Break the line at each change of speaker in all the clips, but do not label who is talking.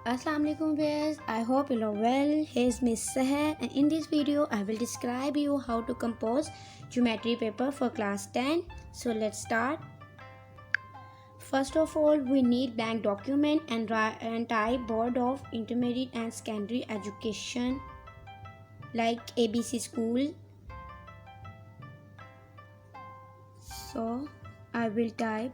Assalamualaikum viewers, I hope you are well. Here's Miss Seher, and in this video I will describe you how to compose geometry paper for class 10. So let's start. First of all, we need blank document and type board of intermediate and secondary education like ABC school. So I will type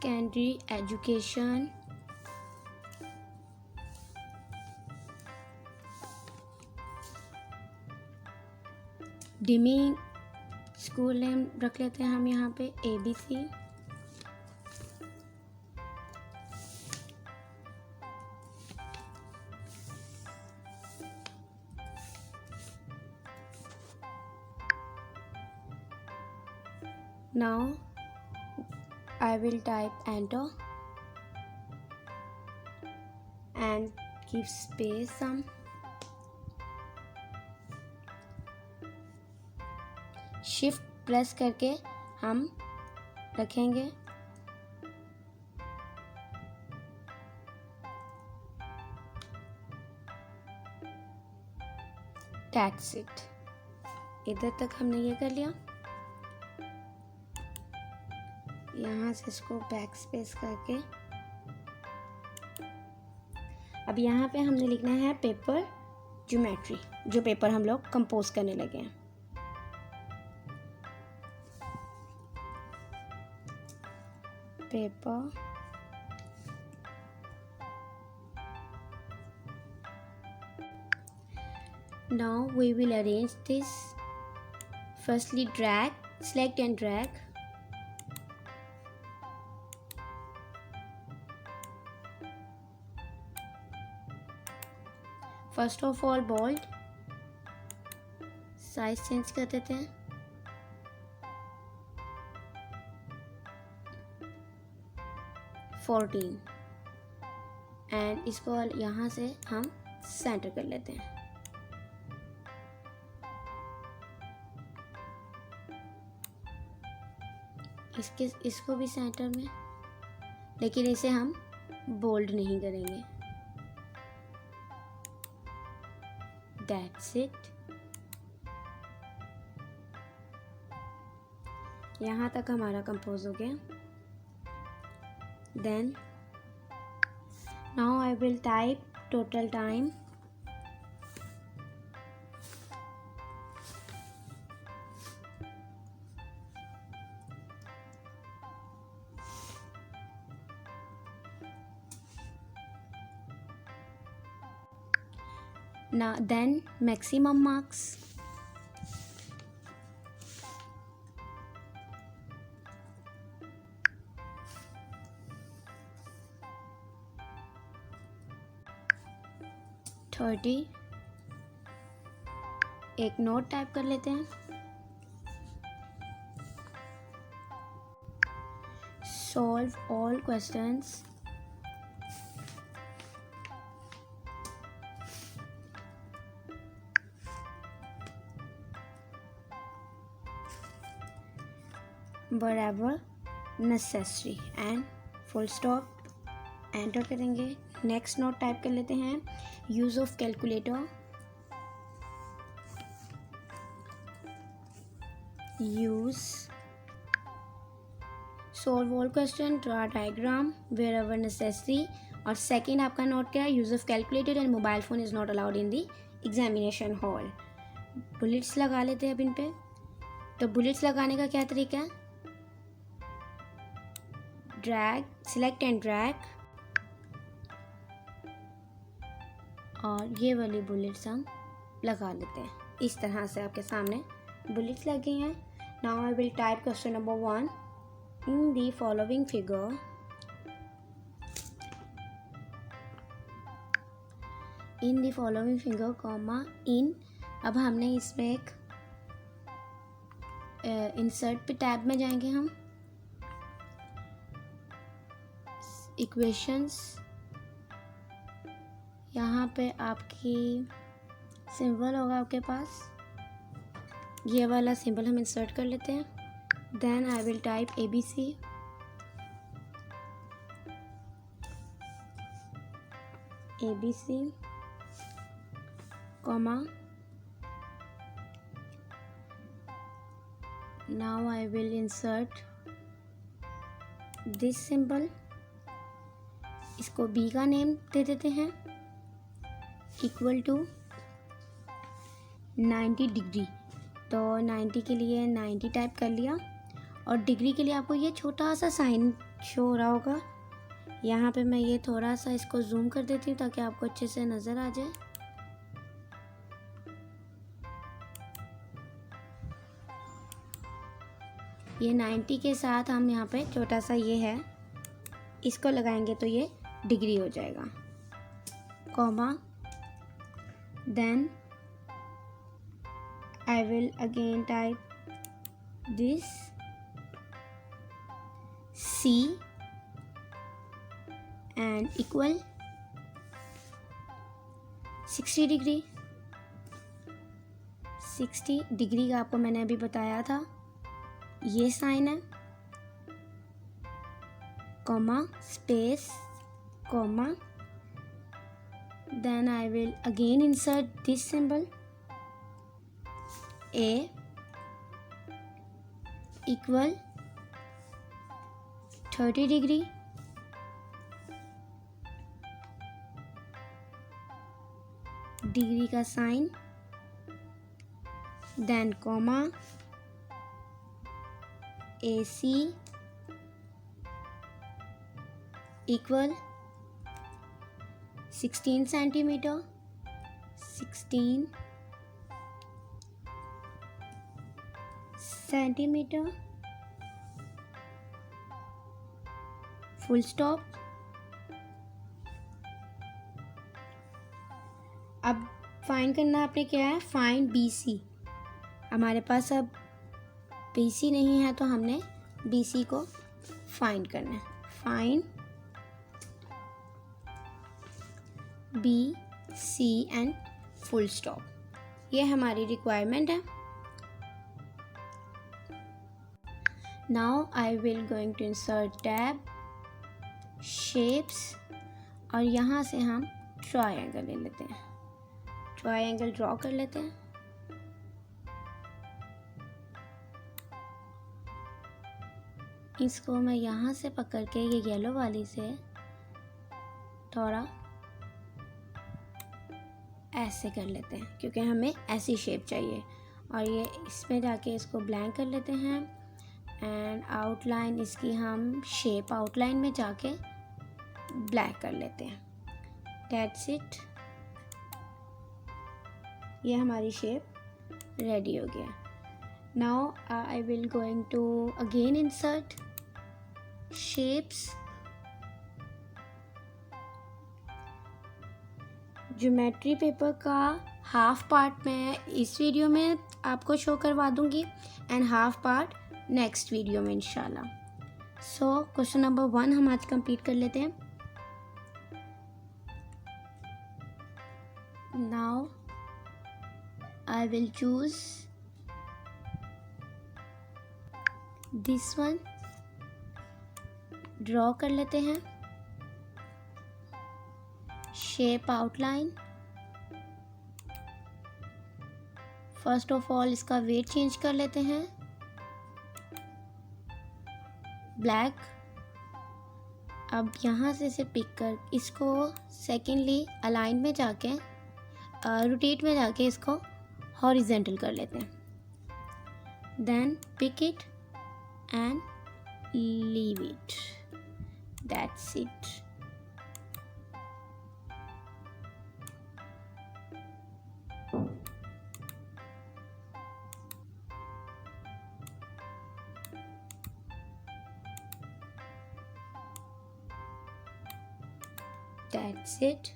secondary education dummy school name रख लेते हैं हम यहाँ पे ABC. Now I will type enter and give space some. Shift press करके हम रखेंगे. That's it. इधर तक हमने ये कर लिया. यहाँ से इसको बैक स्पेस करके अब यहाँ पे हमने लिखना है पेपर ज्योमेट्री, जो पेपर हम लोग कंपोज करने लगे हैं. Paper now we will arrange this. Firstly drag, select and drag. First of all bold, size change कर देते हैं. एंड इसको यहाँ से हम सेंटर कर लेते हैं. इसको भी सेंटर में, लेकिन इसे हम बोल्ड नहीं करेंगे. That's it. यहाँ तक हमारा कंपोज हो गया. Then now I will type total time. Now then maximum marks. एक नोट टाइप कर लेते हैं. Solve all questions. Wherever necessary and full stop. Enter करेंगे. नेक्स्ट नोट टाइप कर लेते हैं. Use of calculator. Use solve all question, draw diagram wherever necessary. और second आपका नोट क्या है? Use of calculator and mobile phone is not allowed in the examination hall. Bullets लगा लेते हैं अब इन पे. तो बुलेट्स लगाने का क्या तरीका है? Drag, select and drag. और ये वाली बुलेट्स हम लगा लेते हैं. इस तरह से आपके सामने बुलेट्स लग गई हैं. Now I will type question number 1. In the following figure comma in. अब हमने इसमें एक इंसर्ट पे टैब में जाएंगे हम. इक्वेशंस, यहाँ पे आपकी सिंबल होगा आपके पास. ये वाला सिंबल हम इंसर्ट कर लेते हैं। Then I will type ABC, comma, now I will insert this symbol, इसको B का नेम दे देते हैं, इक्वल टू 90 डिग्री। तो 90 के लिए 90 टाइप कर लिया, और डिग्री के लिए आपको ये छोटा सा साइन शो हो रहा होगा। यहाँ पे मैं ये थोड़ा सा इसको जूम कर देती हूँ ताकि आपको अच्छे से नज़र आ जाए। ये 90 के साथ हम यहाँ पे छोटा सा ये है, इसको लगाएंगे तो ये डिग्री हो जाएगा, comma, then I will again type this C and equal 60 degree. 60 degree का आपको मैंने अभी बताया था, ये साइन है, comma, space, comma, then I will again insert this symbol A equal 30 degree, degree का sign, then comma, AC equal 16 centimetre, 16 centimetre, full stop. अब फाइंड करना आपने क्या है, फाइंड BC। हमारे पास अब BC नहीं है तो हमने BC को फाइंड करना है। Find BC and full stop, ये हमारी रिक्वायरमेंट है। Now I will going to insert tab shapes, और यहाँ से हम ट्रायंगल ले लेते हैं, ट्रायंगल ड्रॉ कर लेते हैं। इसको मैं यहाँ से पकड़ के ये येलो वाली से थोड़ा ऐसे कर लेते हैं, क्योंकि हमें ऐसी शेप चाहिए। और ये इसमें जाके इसको ब्लैंक कर लेते हैं, एंड आउटलाइन इसकी हम शेप आउटलाइन में जाके ब्लैक कर लेते हैं। दैट्स इट, ये हमारी शेप रेडी हो गया। Now I will going to again insert shapes, geometry paper का हाफ पार्ट मैं इस वीडियो में आपको शो करवा दूंगी, and half part next video में इंशाल्लाह। सो क्वेश्चन नंबर 1 हम आज कंप्लीट कर लेते हैं। Now I will choose this one, draw कर लेते हैं shape outline. First of all इसका वेट चेंज कर लेते हैं, ब्लैक। अब यहाँ से इसे पिक कर इसको सेकेंडली अलाइन में जाके रोटेट में जाके इसको हॉरिजेंटल कर लेते हैं। Then pick it and leave it, that's it. That's it.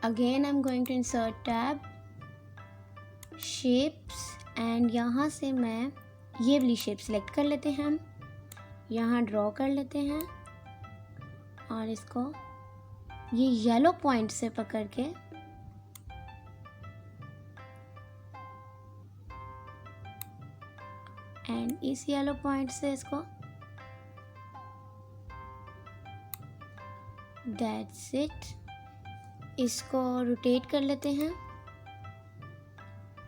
Again I'm going to insert tab shapes, and यहाँ से मैं ये वाली शेप सेलेक्ट कर लेते हैं, हम यहाँ ड्रॉ कर लेते हैं, और इसको ये येलो पॉइंट से पकड़ के एंड इस येलो पॉइंट से इसको, दैट्स इट। इसको रोटेट कर लेते हैं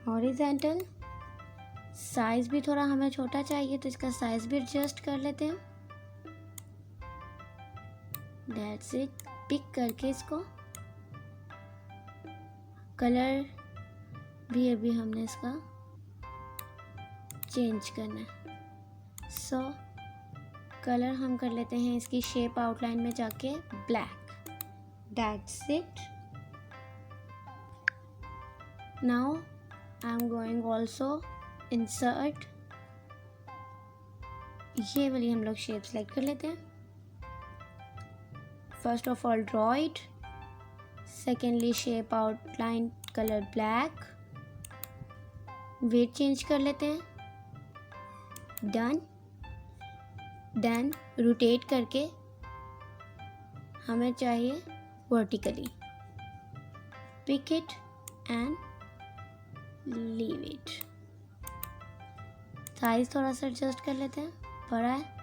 हॉरिजॉन्टल। साइज़ भी थोड़ा हमें छोटा चाहिए तो इसका साइज़ भी एडजस्ट कर लेते हैं। That's it. पिक करके इसको कलर भी अभी हमने इसका चेंज करना है। सो कलर हम कर लेते हैं इसकी शेप आउटलाइन में जाके black. That's it. Now I'm going also insert। ये वाली हम लोग शेप सेलेक्ट कर लेते हैं। First of all draw it, secondly shape outline colour black, wait change कर लेते हैं, डन। देन रोटेट करके हमें चाहिए vertically, pick it and leave it। Size थोड़ा सा एडजस्ट कर लेते हैं, बड़ा है।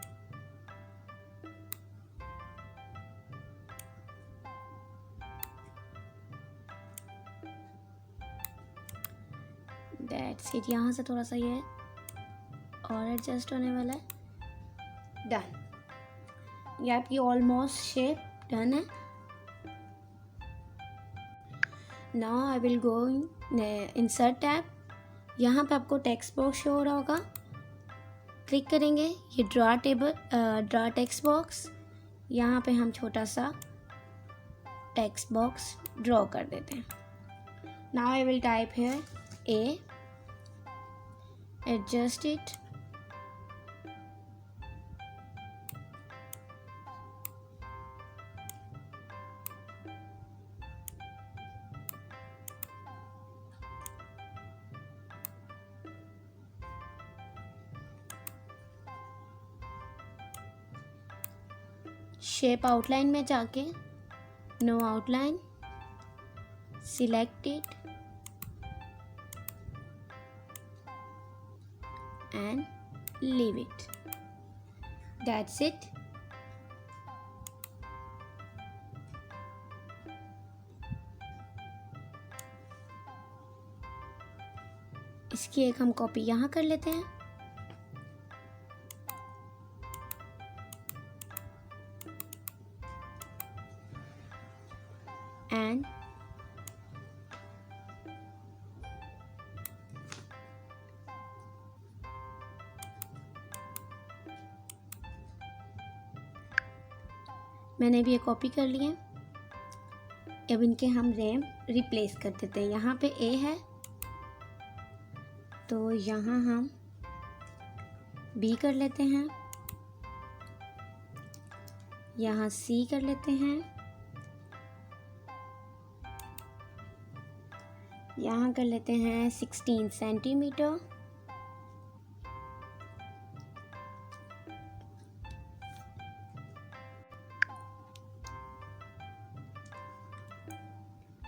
That's it. यहाँ से थोड़ा सा ये और एडजस्ट होने वाला है। डन। ये आपकी ऑलमोस्ट शेप डन है। Now I will go insert tab. यहाँ पे आपको टेक्स्ट बॉक्स शो हो रहा होगा, क्लिक करेंगे। ये ड्रा टेक्स्ट बॉक्स, यहाँ पे हम छोटा सा टेक्स्ट बॉक्स ड्रॉ कर देते हैं। Now I will type here A, adjust it, shape outline में जाके no outline, select it and leave it. That's it. इसकी एक हम कॉपी यहाँ कर लेते हैं। एंड मैंने भी ये कॉपी कर लिए। अब इनके हम रेम रिप्लेस कर देते हैं। यहाँ पे ए है तो यहाँ हम बी कर लेते हैं, यहाँ सी कर लेते हैं, यहाँ कर लेते हैं 16 सेंटीमीटर,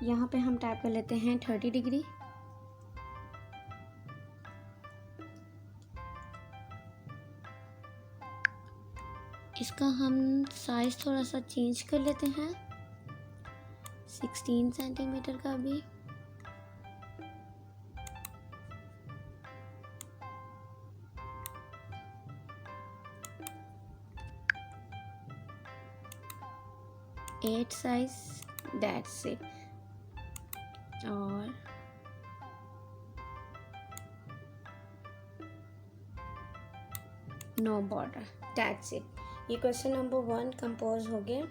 यहाँ पे हम टाइप कर लेते हैं 30 डिग्री। इसका हम साइज थोड़ा सा चेंज कर लेते हैं, 16 सेंटीमीटर का भी। At size, that's it. और नो बॉर्डर, दैट्स इट। ये क्वेश्चन नंबर 1 कंपोज हो गया।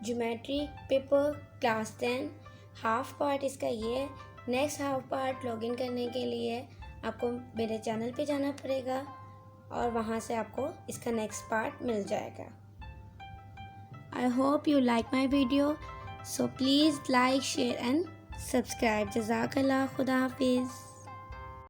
Geometry paper class 10 half part इसका ये है। नेक्स्ट हाफ पार्ट लॉगिन करने के लिए आपको मेरे चैनल पे जाना पड़ेगा और वहाँ से आपको इसका नेक्स्ट पार्ट मिल जाएगा। I hope you like my video, so please like, share and subscribe. Jazakallah, Khuda Hafiz.